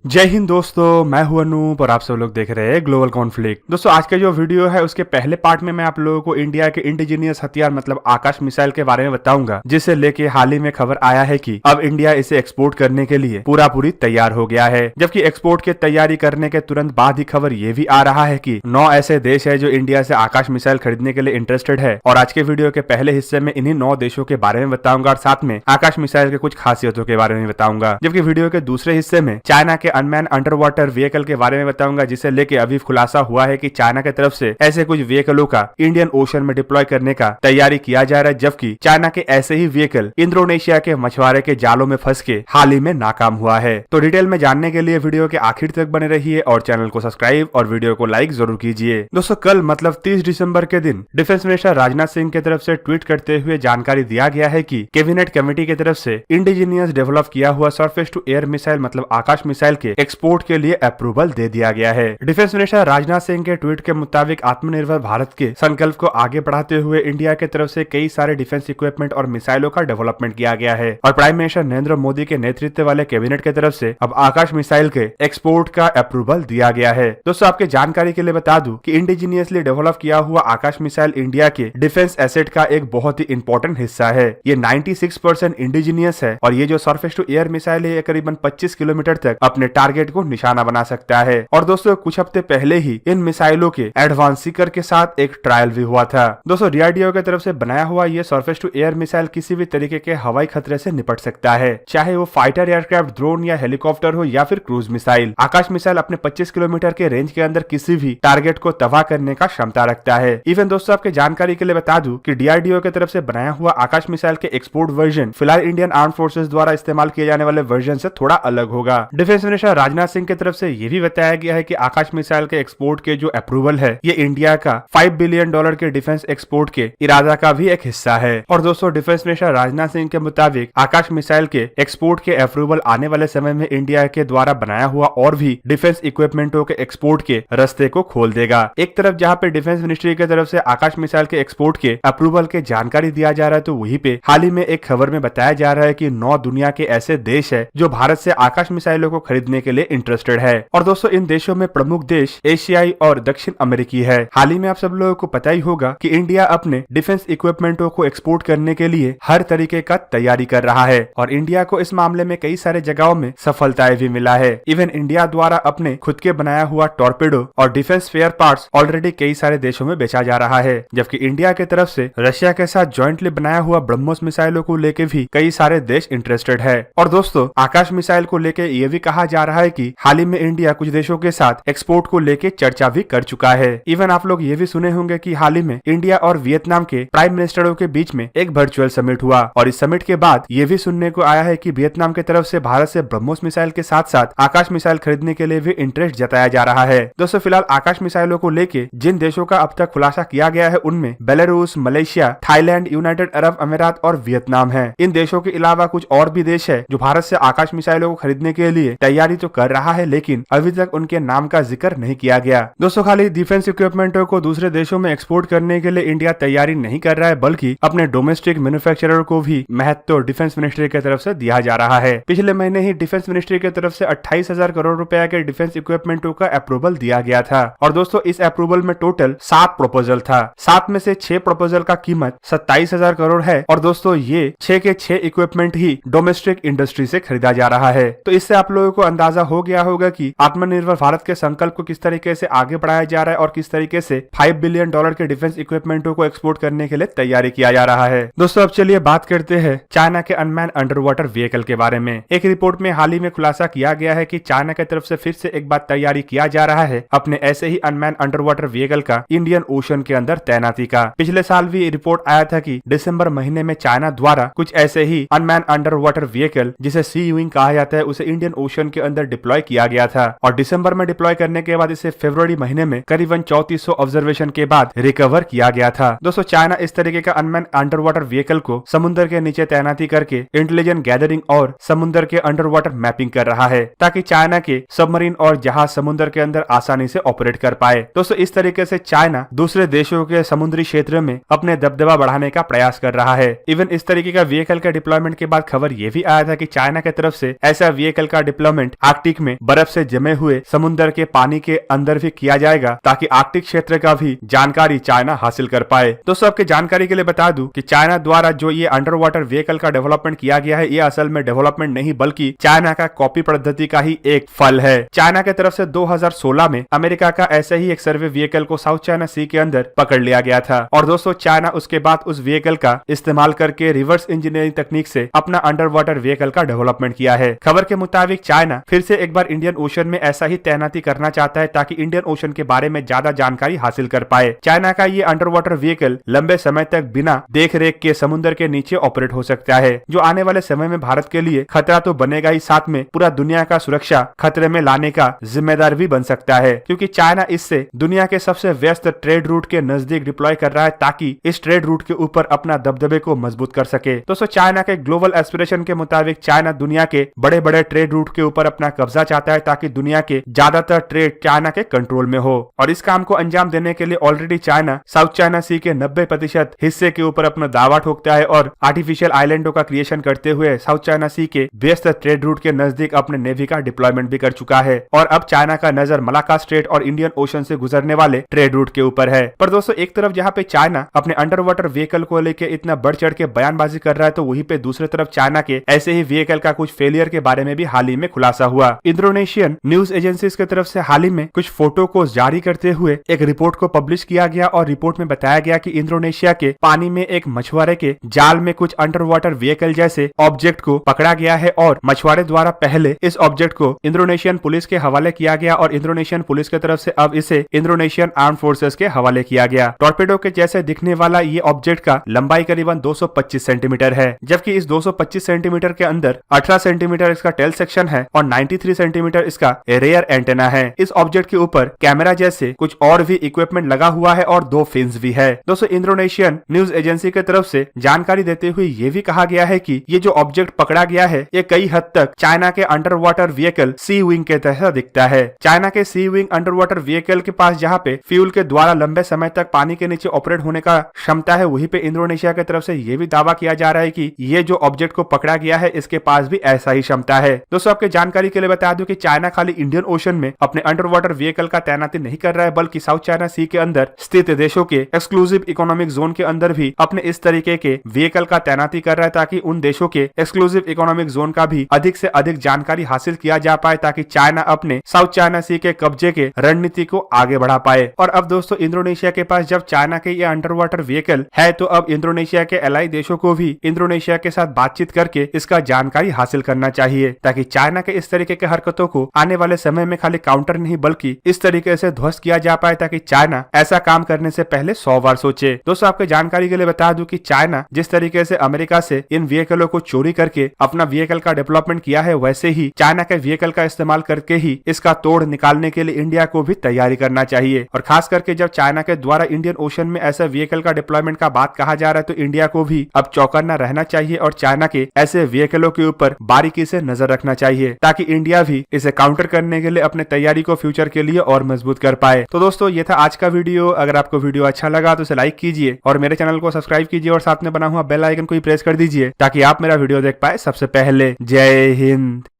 जय हिंद दोस्तों, मैं हूं अनूप और आप सब लोग देख रहे हैं ग्लोबल कॉन्फ्लिक्ट। दोस्तों आज का जो वीडियो है उसके पहले पार्ट में मैं आप लोगों को इंडिया के इंडिजीनियस हथियार मतलब आकाश मिसाइल के बारे में बताऊंगा, जिसे लेके हाल ही में खबर आया है कि अब इंडिया इसे एक्सपोर्ट करने के लिए पूरी तैयार हो गया है। जबकि एक्सपोर्ट की तैयारी करने के तुरंत बाद ही खबर ये भी आ रहा है कि 9 ऐसे देश है जो इंडिया से आकाश मिसाइल खरीदने के लिए इंटरेस्टेड है। और आज के वीडियो के पहले हिस्से में इन्हीं 9 देशों के बारे में बताऊंगा और साथ में आकाश मिसाइल के कुछ खासियतों के बारे में बताऊंगा। जबकि वीडियो के दूसरे हिस्से में चाइना के अनमैन अंडर वाटर व्हीकल के बारे में बताऊंगा, जिसे लेके अभी खुलासा हुआ है कि चाइना की तरफ से ऐसे कुछ व्हीकलों का इंडियन ओशन में डिप्लॉय करने का तैयारी किया जा रहा है। जबकि चाइना के ऐसे ही व्हीकल इंडोनेशिया के मछुआरे के जालों में फंस के हाल ही में नाकाम हुआ है। तो डिटेल में जानने के लिए वीडियो के आखिर तक बने रहिए और चैनल को सब्सक्राइब और वीडियो को लाइक जरूर कीजिए। दोस्तों कल मतलब 30 दिसंबर के दिन डिफेंस मिनिस्टर राजनाथ सिंह की तरफ से ट्वीट करते हुए जानकारी दिया गया है कि कैबिनेट कमेटी की तरफ से इंडिजीनियस डेवलप किया हुआ सरफेस टू एयर मिसाइल मतलब आकाश मिसाइल के एक्सपोर्ट के लिए अप्रूवल दे दिया गया है। डिफेंस मिनिस्टर राजनाथ सिंह के ट्वीट के मुताबिक आत्मनिर्भर भारत के संकल्प को आगे बढ़ाते हुए इंडिया की तरफ से कई सारे डिफेंस इक्विपमेंट और मिसाइलों का डेवलपमेंट किया गया है। और प्राइम मिनिस्टर नरेंद्र मोदी के नेतृत्व वाले कैबिनेट की तरफ से अब आकाश मिसाइल के एक्सपोर्ट का अप्रूवल दिया गया है। दोस्तों आपके जानकारी के लिए बता दूं कि इंडिजीनियसली डेवलप किया हुआ आकाश मिसाइल इंडिया के डिफेंस एसेट का एक बहुत ही इंपॉर्टेंट हिस्सा है। ये 96% इंडिजीनियस है और ये जो सरफेस टू एयर मिसाइल है ये करीबन 25 किलोमीटर तक अपने टारगेट को निशाना बना सकता है। और दोस्तों कुछ हफ्ते पहले ही इन मिसाइलों के एडवांस सीकर के साथ एक ट्रायल भी हुआ था। दोस्तों डीआरडीओ की तरफ से बनाया हुआ ये सरफेस टू एयर मिसाइल किसी भी तरीके के हवाई खतरे से निपट सकता है, चाहे वो फाइटर एयरक्राफ्ट, ड्रोन या हेलीकॉप्टर हो या फिर क्रूज मिसाइल। आकाश मिसाइल अपने 25 किलोमीटर के रेंज के अंदर किसी भी टारगेट को तबाह करने का क्षमता रखता है। इवन दोस्तों आपके जानकारी के लिए बता दूं कि डीआरडीओ की तरफ से बनाया हुआ आकाश मिसाइल के एक्सपोर्ट वर्जन फिलहाल इंडियन आर्म फोर्सेज द्वारा इस्तेमाल किए जाने वाले वर्जन से थोड़ा अलग होगा। डिफेंस मिनिस्टर राजनाथ सिंह की तरफ से ये भी बताया गया है कि आकाश मिसाइल के एक्सपोर्ट के जो अप्रूवल है ये इंडिया का $5 बिलियन के डिफेंस एक्सपोर्ट के इरादा का भी एक हिस्सा है। और दोस्तों डिफेंस मिनिस्टर राजनाथ सिंह के मुताबिक आकाश मिसाइल के एक्सपोर्ट के अप्रूवल आने वाले समय में इंडिया के द्वारा बनाया हुआ और भी डिफेंस इक्विपमेंटों के एक्सपोर्ट के रास्ते को खोल देगा। एक तरफ जहां पे डिफेंस मिनिस्ट्री की तरफ से आकाश मिसाइल के एक्सपोर्ट के अप्रूवल के जानकारी दिया जा रहा है, तो वहीं पे हाल ही में एक खबर में बताया जा रहा है कि 9 दुनिया के ऐसे देश है जो भारत से आकाश मिसाइलों को खरीदने के लिए इंटरेस्टेड है। और दोस्तों इन देशों में प्रमुख देश एशियाई और दक्षिण अमेरिकी है। हाल ही में आप सब लोगों को पता ही होगा कि इंडिया अपने डिफेंस इक्विपमेंटों को एक्सपोर्ट करने के लिए हर तरीके का तैयारी कर रहा है और इंडिया को इस मामले में कई सारे जगहों में सफलताएं भी मिला है। इवन इंडिया द्वारा अपने खुद के बनाया हुआ टॉर्पेडो और डिफेंस स्पेयर पार्ट्स ऑलरेडी कई सारे देशों में बेचा जा रहा है। जबकि इंडिया की तरफ से रशिया के साथ ज्वाइंटली बनाया हुआ ब्रह्मोस मिसाइलों को लेके भी कई सारे देश इंटरेस्टेड है। और दोस्तों आकाश मिसाइल को लेके ये भी कहा जा रहा है कि हाल ही में इंडिया कुछ देशों के साथ एक्सपोर्ट को लेके चर्चा भी कर चुका है। इवन आप लोग ये भी सुने होंगे कि हाल ही में इंडिया और वियतनाम के प्राइम मिनिस्टरों के बीच में एक वर्चुअल समिट हुआ और इस समिट के बाद ये भी सुनने को आया है कि वियतनाम की तरफ से भारत से ब्रह्मोस मिसाइल के साथ साथ आकाश मिसाइल खरीदने के लिए भी इंटरेस्ट जताया जा रहा है। दोस्तों फिलहाल आकाश मिसाइलों को लेके जिन देशों का अब तक खुलासा किया गया है उनमें Belarus, Malaysia, Thailand, United Arab अमीरात और वियतनाम है। इन देशों के अलावा कुछ और भी देश है जो भारत से आकाश मिसाइलों को खरीदने के लिए तैयारी तो कर रहा है, लेकिन अभी तक उनके नाम का जिक्र नहीं किया गया। दोस्तों खाली डिफेंस इक्विपमेंटों को दूसरे देशों में एक्सपोर्ट करने के लिए इंडिया तैयारी नहीं कर रहा है, बल्कि अपने डोमेस्टिक मैन्युफैक्चरर को भी महत्व डिफेंस मिनिस्ट्री की तरफ से दिया जा रहा है। पिछले महीने ही डिफेंस मिनिस्ट्री की तरफ से 28,000 करोड़ रुपए के डिफेंस इक्विपमेंटों का अप्रूवल दिया गया था। और दोस्तों इस अप्रूवल में टोटल 7 प्रपोजल था। 7 में से 6 प्रपोजल का कीमत 27,000 करोड़ है। और दोस्तों ये 6 के 6 इक्विपमेंट ही डोमेस्टिक इंडस्ट्री से खरीदा जा रहा है। तो इससे आप लोगों को अंदाजा हो गया होगा कि आत्मनिर्भर भारत के संकल्प को किस तरीके से आगे बढ़ाया जा रहा है और किस तरीके से $5 बिलियन के डिफेंस इक्विपमेंटों को एक्सपोर्ट करने के लिए तैयारी किया जा रहा है। दोस्तों अब चलिए बात करते हैं चाइना के अनमैन अंडर वाटर व्हीकल के बारे में। एक रिपोर्ट में हाल ही में खुलासा किया गया है कि चाइना की तरफ से फिर से एक बार तैयारी किया जा रहा है अपने ऐसे ही अनमैन अंडर वाटर व्हीकल का इंडियन ओशन के अंदर तैनाती का। पिछले साल भी रिपोर्ट आया था कि दिसंबर महीने में चाइना द्वारा कुछ ऐसे ही अनमैन अंडर वाटर व्हीकल जिसे सी विंग कहा जाता है उसे इंडियन ओशन के अंदर डिप्लॉय किया गया था और दिसंबर में डिप्लॉय करने के बाद इसे फरवरी महीने में करीबन 3400 ऑब्जर्वेशन के बाद रिकवर किया गया था। दोस्तों चाइना इस तरीके का अनमैन अंडर वाटर व्हीकल को समुद्र के नीचे तैनाती करके इंटेलिजेंस गैदरिंग और समुद्र के अंडर वाटर मैपिंग कर रहा है ताकि चाइना के सबमरीन और जहाज समुद्र के अंदर आसानी से ऑपरेट कर पाए। दोस्तों इस तरीके से चाइना दूसरे देशों के समुद्री क्षेत्र में अपने दबदबा बढ़ाने का प्रयास कर रहा है। इवन इस तरीके का व्हीकल के डिप्लॉयमेंट के बाद खबर ये भी आया था कि चाइना की तरफ से ऐसा व्हीकल का डिप्लॉयमेंट आर्कटिक में बर्फ से जमे हुए समुद्र के पानी के अंदर भी किया जाएगा, ताकि आर्कटिक क्षेत्र का भी जानकारी चाइना हासिल कर पाए। दोस्तों आपके जानकारी के लिए बता दूं कि चाइना द्वारा जो ये अंडर वाटर व्हीकल का डेवलपमेंट किया गया है, ये असल में डेवलपमेंट नहीं बल्कि चाइना का कॉपी पद्धति का ही एक फल है। चाइना की तरफ से 2016 में अमेरिका का ऐसे ही एक सर्वे व्हीकल को साउथ चाइना सी के अंदर पकड़ लिया गया था और दोस्तों चाइना उसके बाद उस व्हीकल का इस्तेमाल करके रिवर्स इंजीनियरिंग तकनीक से अपना अंडर वाटर व्हीकल का डेवलपमेंट किया है। खबर के मुताबिक चाइना फिर से एक बार इंडियन ओशन में ऐसा ही तैनाती करना चाहता है, ताकि इंडियन ओशन के बारे में ज्यादा जानकारी हासिल कर पाए। चाइना का ये अंडर वाटर व्हीकल लंबे समय तक बिना देख रेख के समुद्र के नीचे ऑपरेट हो सकता है, जो आने वाले समय में भारत के लिए खतरा तो बनेगा ही, साथ में पूरा दुनिया का सुरक्षा खतरे में लाने का जिम्मेदार भी बन सकता है, क्योंकि चाइना इससे दुनिया के सबसे व्यस्त ट्रेड रूट के नजदीक डिप्लॉय कर रहा है, ताकि इस ट्रेड रूट के ऊपर अपना दबदबे को मजबूत कर सके। दोस्तों चाइना के ग्लोबल एस्पिरेशन के मुताबिक चाइना दुनिया के बड़े बड़े ट्रेड रूट के ऊपर अपना कब्जा चाहता है, ताकि दुनिया के ज्यादातर ट्रेड चाइना के कंट्रोल में हो। और इस काम को अंजाम देने के लिए ऑलरेडी चाइना साउथ चाइना सी के 90% हिस्से के ऊपर अपना दावा ठोकता है और आर्टिफिशियल आइलैंडों का क्रिएशन करते हुए साउथ चाइना सी के व्यस्त ट्रेड रूट के नजदीक अपने नेवी का डिप्लॉयमेंट भी कर चुका है। और अब चाइना का नजर मलाक्का स्ट्रेट और इंडियन ओशन से गुजरने वाले ट्रेड रूट के ऊपर है। पर दोस्तों एक तरफ जहाँ पे चाइना अपने अंडर वाटर व्हीकल को लेकर इतना बढ़ चढ़ के बयानबाजी कर रहा है, तो वहीं पे दूसरी तरफ चाइना के ऐसे ही व्हीकल का कुछ फेलियर के बारे में भी हाल ही में खुलासा हुआ। इंडोनेशियन न्यूज एजेंसीज की तरफ से हाल ही में कुछ फोटो को जारी करते हुए एक रिपोर्ट को पब्लिश किया गया और रिपोर्ट में बताया गया कि इंडोनेशिया के पानी में एक मछुआरे के जाल में कुछ अंडर वाटर व्हीकल जैसे ऑब्जेक्ट को पकड़ा गया है और मछुआरे द्वारा पहले इस ऑब्जेक्ट को इंडोनेशियन पुलिस के हवाले किया गया और इंडोनेशियन पुलिस की तरफ से अब इसे इंडोनेशियन आर्म फोर्सेस के हवाले किया गया। टॉर्पेडो के जैसे दिखने वाला ये ऑब्जेक्ट का लंबाई करीबन 225 सेंटीमीटर है, जबकि इस 225 सेंटीमीटर के अंदर 18 सेंटीमीटर इसका टेल सेक्शन है और 93 सेंटीमीटर इसका रेयर एंटेना है। इस ऑब्जेक्ट के ऊपर कैमरा जैसे कुछ और भी इक्विपमेंट लगा हुआ है और 2 फिन्स भी है। दोस्तों इंडोनेशियन न्यूज एजेंसी की तरफ से जानकारी देते हुए ये भी कहा गया है कि ये जो ऑब्जेक्ट पकड़ा गया है, ये कई हद तक चाइना के अंडर वाटर व्हीकल सी विंग के तहत दिखता है। चाइना के सी विंग अंडर वाटर व्हीकल के पास जहाँ पे फ्यूल के द्वारा लंबे समय तक पानी के नीचे ऑपरेट होने का क्षमता है, वहीं पे इंडोनेशिया की तरफ से ये भी दावा किया जा रहा है कि ये जो ऑब्जेक्ट को पकड़ा गया है, इसके पास भी ऐसा ही क्षमता है। दोस्तों आपके जानकारी के लिए बता दूं कि चाइना खाली इंडियन ओशन में अपने अंडर वाटर व्हीकल का तैनाती नहीं कर रहा है, बल्कि साउथ चाइना सी के अंदर स्थित देशों के एक्सक्लूसिव इकोनॉमिक जोन के अंदर भी अपने इस तरीके के व्हीकल का तैनाती कर रहा है, ताकि उन देशों के एक्सक्लूसिव इकोनॉमिक जोन का भी अधिक से अधिक जानकारी हासिल किया जा पाए, ताकि चाइना अपने साउथ चाइना सी के कब्जे के रणनीति को आगे बढ़ा पाए। और अब दोस्तों इंडोनेशिया के पास जब चाइना के ये अंडर वाटर व्हीकल है, तो अब इंडोनेशिया के एलाई देशों को भी इंडोनेशिया के साथ बातचीत करके इसका जानकारी हासिल करना चाहिए, ताकि चाइना के इस तरीके के हरकतों को आने वाले समय में खाली काउंटर नहीं बल्कि इस तरीके से ध्वस्त किया जा पाए, ताकि चाइना ऐसा काम करने से पहले 100 बार सोचे। दोस्तों आपके जानकारी के लिए बता दूं कि चाइना जिस तरीके से अमेरिका से इन व्हीकलों को चोरी करके अपना व्हीकल का डेवलपमेंट किया है, वैसे ही चाइना के व्हीकल का इस्तेमाल करके ही इसका तोड़ निकालने के लिए इंडिया को भी तैयारी करना चाहिए। और खास करके जब चाइना के द्वारा इंडियन ओशन में ऐसे व्हीकल का डिप्लॉयमेंट का बात कहा जा रहा है, तो इंडिया को भी अब चौकन्ना रहना चाहिए और चाइना के ऐसे व्हीकलों के ऊपर बारीकी से नजर रखना चाहिए, ताकि इंडिया भी इसे काउंटर करने के लिए अपने तैयारी को फ्यूचर के लिए और मजबूत कर पाए। तो दोस्तों ये था आज का वीडियो। अगर आपको वीडियो अच्छा लगा तो इसे लाइक कीजिए और मेरे चैनल को सब्सक्राइब कीजिए और साथ में बना हुआ बेल आइकन को भी प्रेस कर दीजिए, ताकि आप मेरा वीडियो देख पाए सबसे पहले। जय हिंद।